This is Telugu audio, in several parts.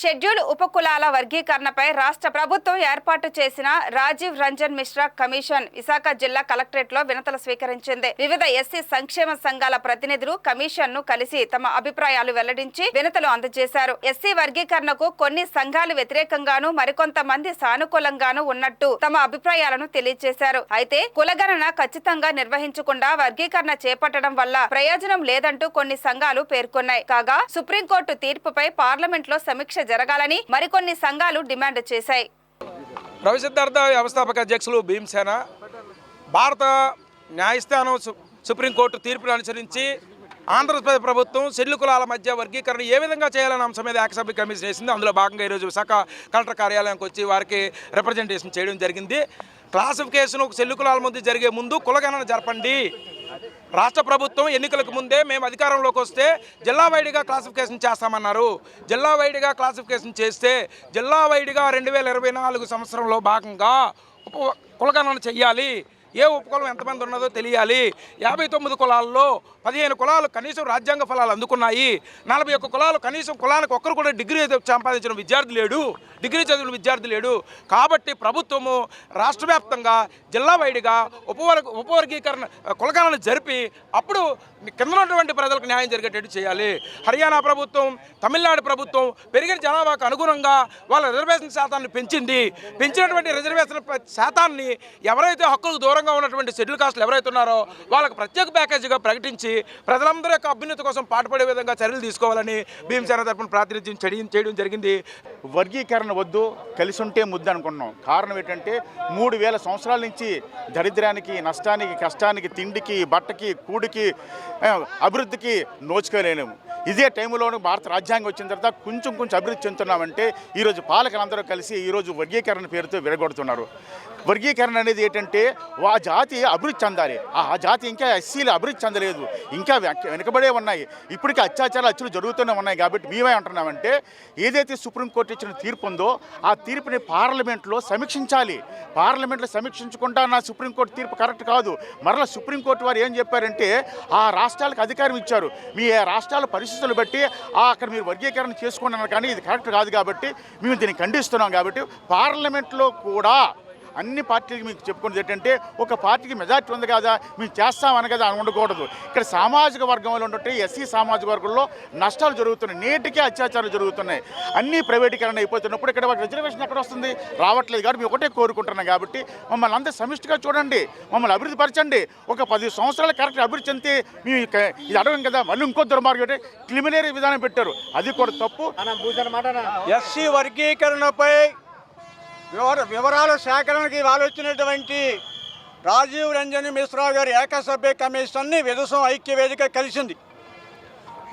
షెడ్యూల్ ఉపకులాల వర్గీకరణపై రాష్ట్ర ప్రభుత్వం ఏర్పాటు చేసిన రాజీవ్ రంజన్ మిశ్రా కమిషన్ విశాఖ జిల్లా కలెక్టరేట్ లో వినతులు స్వీకరించింది. వివిధ ఎస్సీ సంక్షేమ సంఘాల ప్రతినిధులు కమిషన్ ను కలిసి తమ అభిప్రాయాలు వెల్లడించి వినతులు అందజేశారు. ఎస్సీ వర్గీకరణకు కొన్ని సంఘాలు వ్యతిరేకంగాను మరికొంతమంది సానుకూలంగాను ఉన్నట్టు తమ అభిప్రాయాలను తెలియజేశారు. అయితే కులగణన ఖచ్చితంగా నిర్వహించకుండా వర్గీకరణ చేపట్టడం వల్ల ప్రయోజనం లేదంటూ కొన్ని సంఘాలు పేర్కొన్నాయి. కాగా సుప్రీంకోర్టు తీర్పుపై పార్లమెంట్ లో సమీక్ష జరగాలని మరికొన్ని సంఘాలు డిమాండ్ చేశాయి. రవిసిద్ధార్థ వ్యవస్థాపక అధ్యక్షులు భీమసేన భారత న్యాయస్థానం సుప్రీంకోర్టు తీర్పును అనుసరించి ఆంధ్రప్రదేశ్ ప్రభుత్వం షెడ్యూల్ కులాల మధ్య వర్గీకరణ ఏ విధంగా చేయాలనే అంశం మీద ఏకసభ్య కమిషన్ వేసింది. అందులో భాగంగా ఈరోజు విశాఖ కలెక్టర్ కార్యాలయానికి వచ్చి వారికి రిప్రజెంటేషన్ చేయడం జరిగింది. క్లాసిఫికేషన్ షెడ్యూల్ కులాల మధ్య జరిగే ముందు కులగణన జరపండి. రాష్ట్ర ప్రభుత్వం ఎన్నికలకు ముందే మేము అధికారంలోకి వస్తే జిల్లా వైడిగా క్లాసిఫికేషన్ చేస్తామన్నారు. జిల్లా వైడిగా క్లాసిఫికేషన్ చేస్తే జిల్లా వైడిగా 2024 సంవత్సరంలో భాగంగా కులగణన చెయ్యాలి. ఏ ఉపకులం ఎంతమంది ఉన్నదో తెలియాలి. 59 కులాల్లో 15 కులాలు కనీసం రాజ్యాంగ ఫలాలు అందుకున్నాయి. 41 కులాలు కనీసం కులానికి ఒక్కరు కూడా డిగ్రీ సంపాదించిన విద్యార్థి లేడు, డిగ్రీ చదివిన విద్యార్థి లేడు. కాబట్టి ప్రభుత్వము రాష్ట్ర వ్యాప్తంగా జిల్లా వైడిగా ఉపవర్గీకరణ కులగణన జరిపి అప్పుడు కింద ఉన్నటువంటి ప్రజలకు న్యాయం జరిగేటట్టు చేయాలి. హర్యానా ప్రభుత్వం, తమిళనాడు ప్రభుత్వం పెరిగిన జనాభాకు అనుగుణంగా వాళ్ళ రిజర్వేషన్ శాతాన్ని పెంచింది. పెంచినటువంటి రిజర్వేషన్ శాతాన్ని ఎవరైతే హక్కులకు దూరంగా ఉన్నటువంటి షెడ్యూల్ కాస్టులు ఎవరైతే ఉన్నారో వాళ్ళకి ప్రత్యేక ప్యాకేజీగా ప్రకటించి ప్రజలందరి యొక్క అభ్యున్నతి కోసం పాటుపడే విధంగా చర్యలు తీసుకోవాలని భీమసేన తరపున ప్రాతినిధ్యం చేయడం జరిగింది. వర్గీకరణ వద్దు, కలిసి ఉంటే ముద్దు అనుకున్నాం. కారణం ఏంటంటే 3000 సంవత్సరాల నుంచి దరిద్రానికి, నష్టానికి, కష్టానికి, తిండికి, బట్టకి, కూడికి, అభివృద్ధికి నోచుకోలేము. ఇదే టైంలోనూ భారత రాజ్యాంగం వచ్చిన తర్వాత కొంచెం అభివృద్ధి చెందుతున్నామంటే ఈరోజు పాలకులందరూ కలిసి ఈరోజు వర్గీకరణ పేరుతో విడగొడుతున్నారు. వర్గీకరణ అనేది ఏంటంటే ఆ జాతి అభివృద్ధి చెందాలి. ఆ జాతి ఇంకా ఎస్సీలు అభివృద్ధి చెందలేదు, ఇంకా వెనుకబడే ఉన్నాయి. ఇప్పటికీ అత్యాచారాలు అచ్చులు జరుగుతూనే ఉన్నాయి. కాబట్టి మేమే అంటున్నామంటే ఏదైతే సుప్రీంకోర్టు ఇచ్చిన తీర్పు ఉందో ఆ తీర్పుని పార్లమెంట్లో సమీక్షించాలి. పార్లమెంట్లో సమీక్షించకుండా నా సుప్రీంకోర్టు తీర్పు కరెక్ట్ కాదు. మరలా సుప్రీంకోర్టు వారు ఏం చెప్పారంటే ఆ రాష్ట్రాలకు అధికారం ఇచ్చారు. మీ రాష్ట్రాల పరిస్థితులు బట్టి అక్కడ మీరు వర్గీకరణ చేసుకున్నారు, కానీ ఇది కరెక్ట్ కాదు. కాబట్టి మేము దీన్ని ఖండిస్తున్నాం. కాబట్టి పార్లమెంట్లో కూడా అన్ని పార్టీలకి మీకు చెప్పుకునేది ఏంటంటే ఒక పార్టీకి మెజార్టీ ఉంది కదా మేము చేస్తామని కదా అని ఉండకూడదు. ఇక్కడ సామాజిక వర్గంలో ఉంటే ఎస్సీ సామాజిక వర్గంలో నష్టాలు జరుగుతున్నాయి, నేటికే అత్యాచారాలు జరుగుతున్నాయి. అన్నీ ప్రైవేటీకరణ అయిపోతున్నప్పుడు ఇక్కడ రిజర్వేషన్ ఎక్కడ వస్తుంది? రావట్లేదు. కాబట్టి మేము ఒకటే కోరుకుంటున్నాం. కాబట్టి మమ్మల్ని అంతా సమిష్టిగా చూడండి, మమ్మల్ని అభివృద్ధి పరచండి. ఒక 10 సంవత్సరాలు కరెక్ట్ అభివృద్ధి చెందితే మేము ఇది అడగం కదా. మళ్ళీ ఇంకో దుర్మార్గం అంటే క్రిమినరీ విధానం పెట్టారు, అది కూడా తప్పు. ఎస్సీ వర్గీకరణపై వివరాల సేకరణకి వచ్చినటువంటి రాజీవ్ రంజన్ మిశ్రా గారి ఏకసభ్య కమిషన్ని విధసం ఐక్యవేదిక కలిసింది.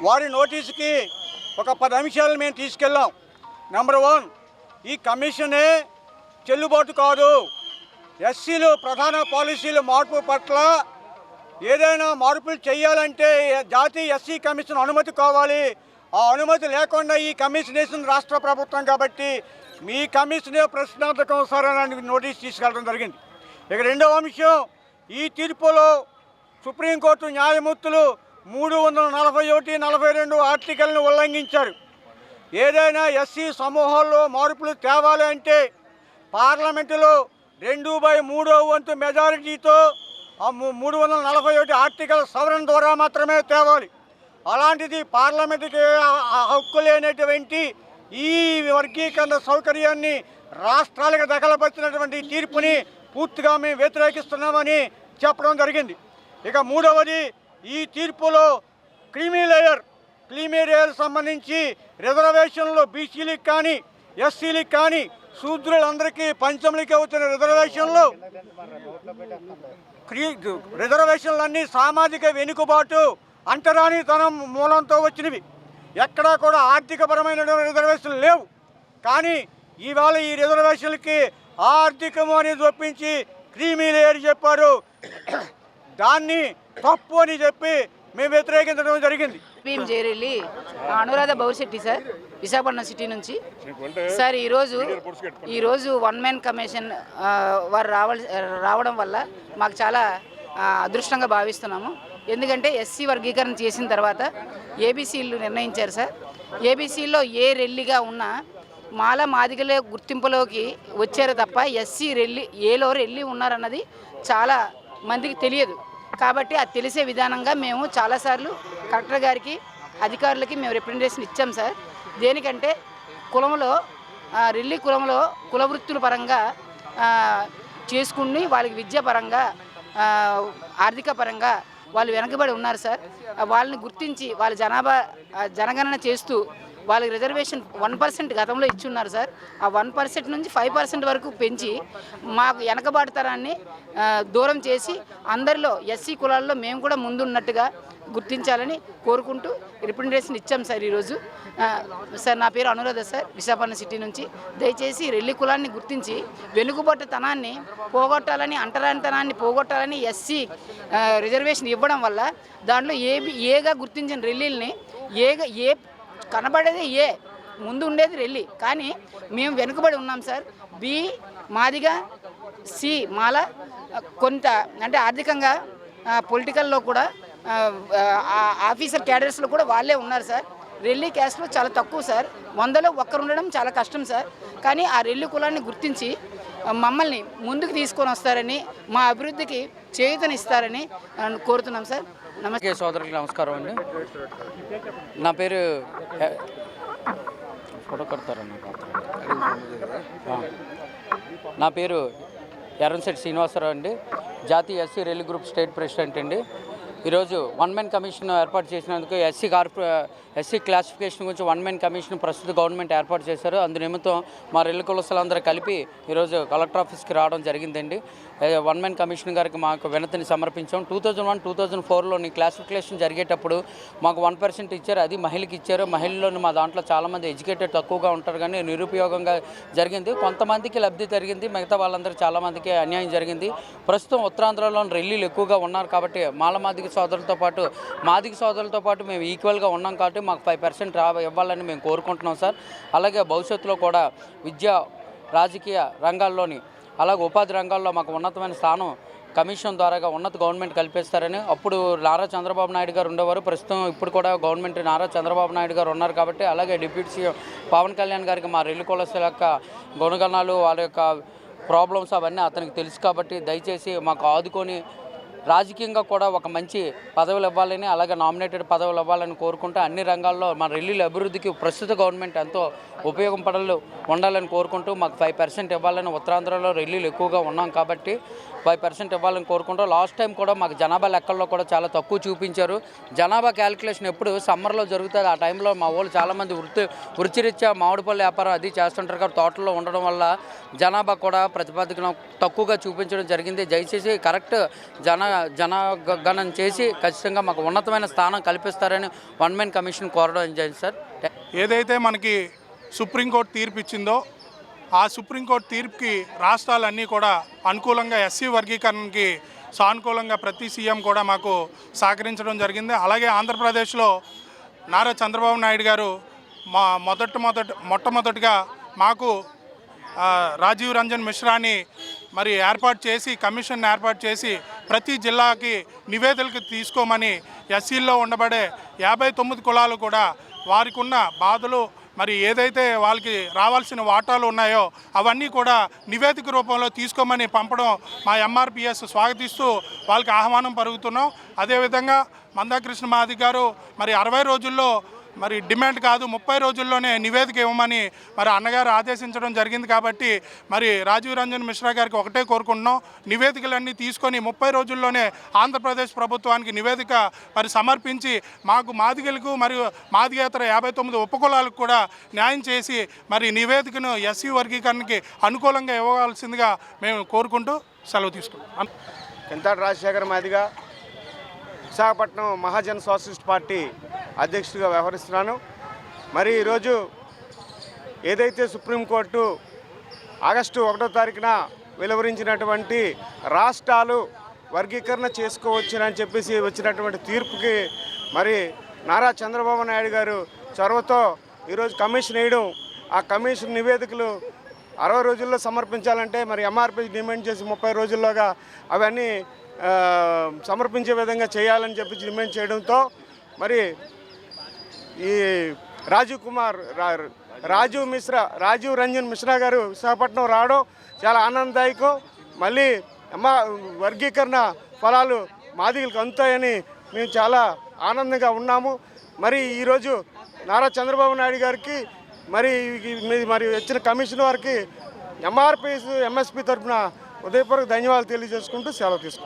వారి నోటీసుకి ఒక 10 అంశాలను మేము తీసుకెళ్ళాం. నెంబర్ 1, ఈ కమిషనే చెల్లుబాటు కాదు. ఎస్సీలు ప్రధాన పాలసీల మార్పు పట్ల ఏదైనా మార్పులు చేయాలంటే జాతీయ ఎస్సీ కమిషన్ అనుమతి కావాలి. ఆ అనుమతి లేకుండా ఈ కమిషన్ వేసిన రాష్ట్ర ప్రభుత్వం. కాబట్టి మీ కమిషనే ప్రశ్నార్థకం సార్ అని నోటీస్ తీసుకెళ్ళడం జరిగింది. ఇక రెండవ అంశం, ఈ తీర్పులో సుప్రీంకోర్టు న్యాయమూర్తులు 341, 42 ఆర్టికల్ని ఉల్లంఘించారు. ఏదైనా ఎస్సీ సమూహాల్లో మార్పులు తేవాలి అంటే పార్లమెంటులో 2/3 మెజారిటీతో 341 ఆర్టికల్ సవరణ ద్వారా మాత్రమే తేవాలి. అలాంటిది పార్లమెంటుకి హక్కు లేనటువంటి ఈ వర్గీకరణ సౌకర్యాన్ని రాష్ట్రాలకు దఖలుపరిచినటువంటి తీర్పుని పూర్తిగా మేము వ్యతిరేకిస్తున్నామని చెప్పడం జరిగింది. ఇక మూడవది, ఈ తీర్పులో క్రీమీలేయర్ సంబంధించి రిజర్వేషన్లు బీసీలకు కానీ ఎస్సీలకు కానీ శూద్రులందరికీ పంచములకి అవుతున్న రిజర్వేషన్లన్నీ సామాజిక వెనుకబాటు, అంటరానితనం మూలంతో వచ్చినవి. ఎక్కడా కూడా ఆర్థికపరమైన రిజర్వేషన్లు లేవు. కానీ ఇవాళ ఈ రిజర్వేషన్లకి ఆర్థికము అనేది ఒప్పించి క్రీమీలేయర్ చెప్పారు. దాన్ని తప్పు అని చెప్పి మేము వ్యతిరేకించడం జరిగింది. భీమ్ జేరెల్లి, అనురాధ బౌర్శెట్టి సార్, విశాఖపట్నం సిటీ నుంచి. సార్ ఈరోజు 1 మ్యాన్ కమిషన్ వారు రావడం వల్ల మాకు చాలా అదృష్టంగా భావిస్తున్నాము. ఎందుకంటే ఎస్సీ వర్గీకరణ చేసిన తర్వాత ఏబీసీలు నిర్ణయించారు సార్. ఏబీసీలో ఏ రెల్లిగా ఉన్నా మాదిగల గుర్తింపులోకి వచ్చారు తప్ప ఎస్సీ ఏలో రెల్లి ఉన్నారన్నది చాలా మందికి తెలియదు. కాబట్టి అది తెలిసే విధానంగా మేము చాలాసార్లు కలెక్టర్ గారికి అధికారులకి మేము రిప్రజెంటేషన్ ఇచ్చాం సార్. దేనికంటే కులంలో రెల్లి కులంలో కుల వృత్తుల పరంగా చేసుకుని వాళ్ళకి విద్య పరంగా ఆర్థిక పరంగా వాళ్ళు వెనకబడి ఉన్నారు సార్. వాళ్ళని గుర్తించి వాళ్ళ జనగణన చేస్తూ వాళ్ళకి రిజర్వేషన్ 1% గతంలో ఇచ్చున్నారు సార్. ఆ 1% నుంచి 5% వరకు పెంచి మాకు వెనకబాటుతనాన్ని దూరం చేసి అందరిలో ఎస్సీ కులాల్లో మేము కూడా ముందున్నట్టుగా గుర్తించాలని కోరుకుంటూ రిప్రజెంటేషన్ ఇచ్చాం సార్ ఈరోజు. సార్ నా పేరు అనురాధ సార్, విశాఖపట్నం సిటీ నుంచి. దయచేసి రెల్లి కులాన్ని గుర్తించి వెనుకబట్టతనాన్ని పోగొట్టాలని, అంటరానితనాన్ని పోగొట్టాలని ఎస్సీ రిజర్వేషన్ ఇవ్వడం వల్ల దాంట్లో ఏగా గుర్తించిన రెల్లీల్ని ఏ కనబడేది ముందు ఉండేది రెల్లి, కానీ మేము వెనుకబడి ఉన్నాం సార్. బి మాదిగా, సి మాల, కొంత అంటే ఆర్థికంగా పొలిటికల్లో కూడా ఆఫీసర్ క్యాడర్స్లో కూడా వాళ్ళే ఉన్నారు సార్. రెల్లి క్యాస్ట్లో చాలా తక్కువ సార్, 100లో ఒక్కరు ఉండడం చాలా కష్టం సార్. కానీ ఆ రెల్లి కులాన్ని గుర్తించి మమ్మల్ని ముందుకు తీసుకొని వస్తారని, మా అభివృద్ధికి చేయూతనిస్తారని కోరుతున్నాం సార్. నమస్తే సోదరులకు నమస్కారం అండి. నా పేరు ఫోటో కొడతారన్న. నా పేరు ఎర్రంశెట్టి శ్రీనివాసరావు అండి, జాతీయ SC Relli group state president అండి. ఈరోజు 1 మెన్ కమిషన్ ఏర్పాటు చేసినందుకు ఎస్సీ క్లాసిఫికేషన్ గురించి 1 మెన్ కమిషన్ ప్రస్తుత గవర్నమెంట్ ఏర్పాటు చేశారు. అందు నిమిత్తం మా రెల్లి కులస్తులందరూ కలిపి ఈరోజు కలెక్టర్ ఆఫీస్కి రావడం జరిగిందండి. 1 మెన్ కమిషన్ గారికి మాకు వినతిని సమర్పించాం. 2001-2004లోని క్లాసిఫికేషన్ జరిగేటప్పుడు మాకు 1% ఇచ్చారు, అది మహిళకి ఇచ్చారు. మహిళల్లోని మా దాంట్లో చాలామంది ఎడ్యుకేటెడ్ తక్కువగా ఉంటారు, కానీ నిరుపయోగంగా జరిగింది. కొంతమందికి లబ్ధి జరిగింది, మిగతా వాళ్ళందరికీ చాలామందికి అన్యాయం జరిగింది. ప్రస్తుతం ఉత్తరాంధ్రలోని రెల్లీలు ఎక్కువగా ఉన్నారు కాబట్టి మాదిగ సోదరులతో పాటు మేము ఈక్వల్గా ఉన్నాం కాబట్టి మాకు 5% ఇవ్వాలని మేము కోరుకుంటున్నాం సార్. అలాగే భవిష్యత్తులో కూడా విద్యా, రాజకీయ రంగాల్లోని అలాగే ఉపాధి రంగాల్లో మాకు ఉన్నతమైన స్థానం కమిషన్ ద్వారాగా ఉన్నత గవర్నమెంట్ కల్పిస్తారని. అప్పుడు నారా చంద్రబాబు నాయుడు గారు ఉండేవారు, ప్రస్తుతం ఇప్పుడు కూడా గవర్నమెంట్ నారా చంద్రబాబు నాయుడు గారు ఉన్నారు కాబట్టి. అలాగే డిప్యూటీ సీఎం పవన్ కళ్యాణ్ గారికి మా రెల్లి కులస్తుల యొక్క గుణగణాలు, వాళ్ళ యొక్క ప్రాబ్లమ్స్ అవన్నీ అతనికి తెలుసు కాబట్టి దయచేసి మాకు ఆదుకొని రాజకీయంగా కూడా ఒక మంచి పదవులు ఇవ్వాలని, అలాగే నామినేటెడ్ పదవులు ఇవ్వాలని కోరుకుంటూ అన్ని రంగాల్లో మన రెల్లీల అభివృద్ధికి ప్రస్తుత గవర్నమెంట్ ఎంతో ఉండాలని కోరుకుంటూ మాకు 5% ఇవ్వాలని, ఉత్తరాంధ్రలో రెల్లీలు ఎక్కువగా ఉన్నాం కాబట్టి 5% ఇవ్వాలని కోరుకుంటూ. లాస్ట్ టైం కూడా మాకు జనాభా లెక్కల్లో కూడా చాలా తక్కువ చూపించారు. జనాభా క్యాలిక్యులేషన్ ఎప్పుడు సమ్మర్లో జరుగుతుంది. ఆ టైంలో మా వాళ్ళు చాలామంది వృత్తిరీత్యా మామిడి పళ్ళు వ్యాపారం అది చేస్తుంటారు కాబట్టి తోటల్లో ఉండడం వల్ల జనాభా కూడా ప్రతిపాదికన తక్కువగా చూపించడం జరిగింది. దయచేసి కరెక్ట్ జనగణన చేసి ఖచ్చితంగా మాకు ఉన్నతమైన స్థానం కల్పిస్తారని 1 మెన్ కమిషన్ కోరడం జరిగింది సార్. ఏదైతే మనకి సుప్రీంకోర్టు తీర్పు ఇచ్చిందో ఆ సుప్రీంకోర్టు తీర్పుకి రాష్ట్రాలన్నీ కూడా అనుకూలంగా ఎస్సీ వర్గీకరణకి సానుకూలంగా ప్రతి సీఎం కూడా మాకు సహకరించడం జరిగింది. అలాగే ఆంధ్రప్రదేశ్లో నారా చంద్రబాబు నాయుడు గారు మొట్టమొదటిగా మాకు రాజీవ్ రంజన్ మిశ్రాని కమిషన్ ఏర్పాటు చేసి ప్రతి జిల్లాకి నివేదికలు తీసుకోమని ఎస్సీల్లో ఉండబడే 59 కులాలు కూడా వారికి ఉన్న బాధలు ఏదైతే వాళ్ళకి రావాల్సిన వాటాలు ఉన్నాయో అవన్నీ కూడా నివేదిక రూపంలో తీసుకోమని పంపడం మా ఎంఆర్పిఎస్ స్వాగతిస్తూ వాళ్ళకి ఆహ్వానం పలుకుతున్నాం. అదేవిధంగా మందాకృష్ణ మాదిగ గారు 60 రోజుల్లో డిమాండ్ కాదు 30 రోజుల్లోనే నివేదిక ఇవ్వమని అన్నగారు ఆదేశించడం జరిగింది కాబట్టి రాజీవ్ రంజన్ మిశ్రా గారికి ఒకటే కోరుకుంటున్నాం, నివేదికలన్నీ తీసుకొని 30 రోజుల్లోనే ఆంధ్రప్రదేశ్ ప్రభుత్వానికి నివేదిక సమర్పించి మాకు మాదిగలకు మరియు మాదిగేతర 59 ఉపకులాలకు కూడా న్యాయం చేసి నివేదికను ఎస్సీ వర్గీకరణకి అనుకూలంగా ఇవ్వవలసిందిగా మేము కోరుకుంటూ సెలవు తీసుకుంటాం. కింతాటి రాజశేఖర మాదిగ, విశాఖపట్నం మహాజన్ సోషలిస్ట్ పార్టీ అధ్యక్షుడిగా వ్యవహరిస్తున్నాను. ఈరోజు ఏదైతే సుప్రీంకోర్టు ఆగస్టు 1వ తారీఖున వెలువరించినటువంటి రాష్ట్రాలు వర్గీకరణ చేసుకోవచ్చునని చెప్పేసి వచ్చినటువంటి తీర్పుకి నారా చంద్రబాబు నాయుడు గారు చొరవతో ఈరోజు కమిషన్ వేయడం, ఆ కమిషన్ నివేదికలు 60 రోజుల్లో సమర్పించాలంటే ఎంఆర్పీ డిమాండ్ చేసి 30 రోజుల్లోగా అవన్నీ సమర్పించే విధంగా చేయాలని చెప్పి డిమాండ్ చేయడంతో ఈ రాజీవ్ కుమార్ రాజీవ్ రంజన్ మిశ్రా గారు విశాఖపట్నం రావడం చాలా ఆనందదాయకం. మళ్ళీ వర్గీకరణ ఫలాలు మాదిగలకు అందుతాయని మేము చాలా ఆనందంగా ఉన్నాము. మరి ఈరోజు నారా చంద్రబాబు నాయుడు గారికి మరి వచ్చిన కమిషన్ వారికి ఎంఆర్పిఎస్ ఎంఎస్పి తరఫున ఉదయపూర్వక ధన్యవాదాలు తెలియజేసుకుంటూ సెలవు తీసుకుంటాం.